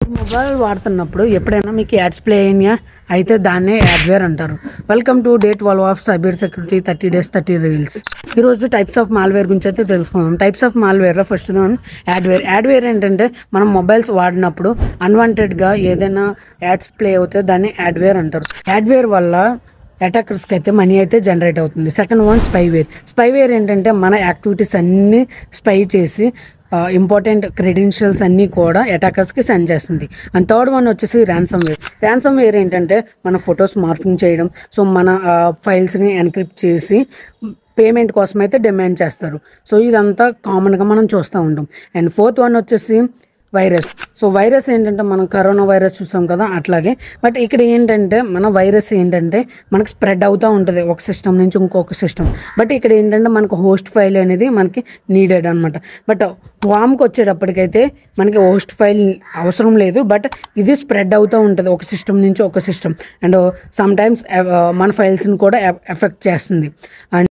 Mobile వాడుతున్నప్పుడు ఎప్పుడైనా మీకు ads play అయినా అయితే దాన్నే యాడ్వేర్ అంటారు. Welcome to day 12 of cyber security 30 days 30 reels. ఈరోజు టైప్స్ ఆఫ్ మాల్వేర్ గురించి అయితే తెలుసుకుందాం. టైప్స్ ఆఫ్ మాల్వేర్లో ఫస్ట్ వన్ యాడ్వేర్. యాడ్వేర్ ఏంటంటే మనం మొబైల్స్ వాడినప్పుడు అన్వాంటెడ్గా ఏదైనా యాడ్స్ ప్లే అవుతే దాన్ని యాడ్వేర్ అంటారు. యాడ్వేర్ వల్ల అటాకర్స్కి అయితే మనీ అయితే జనరేట్ అవుతుంది. Second one spyware. స్పైవేర్ ఏంటంటే మన యాక్టివిటీస్ అన్నీ స్పై చేసి ఇంపార్టెంట్ క్రెడెన్షియల్స్ అన్నీ కూడా అటాకర్స్కి సెండ్ చేస్తుంది. అండ్ థర్డ్ వన్ వచ్చేసి ర్యాన్సమ్ వేర్. ర్యాన్సమ్ వేర్ ఏంటంటే మన ఫొటోస్ మార్ఫింగ్ చేయడం, సో మన ఫైల్స్ని ఎన్క్రిప్ట్ చేసి పేమెంట్ కోసం అయితే డిమాండ్ చేస్తారు. సో ఇదంతా కామన్గా మనం చూస్తూ ఉంటాం. అండ్ ఫోర్త్ వన్ వచ్చేసి వైరస్. సో వైరస్ ఏంటంటే మనం కరోనా వైరస్ చూసాం కదా, అట్లాగే బట్ ఇక్కడ ఏంటంటే మన వైరస్ ఏంటంటే మనకు స్ప్రెడ్ అవుతూ ఉంటుంది ఒక సిస్టమ్ నుంచి ఇంకొక సిస్టమ్. బట్ ఇక్కడ ఏంటంటే మనకు హోస్ట్ ఫైల్ అనేది మనకి నీడెడ్ అనమాట. బట్ వామ్కి వచ్చేటప్పటికైతే మనకి హోస్ట్ ఫైల్ అవసరం లేదు, బట్ ఇది స్ప్రెడ్ అవుతూ ఉంటుంది ఒక సిస్టమ్ నుంచి ఒక సిస్టమ్. అండ్ సమ్ టైమ్స్ మన ఫైల్స్ని కూడా ఎఫెక్ట్ చేస్తుంది. అండ్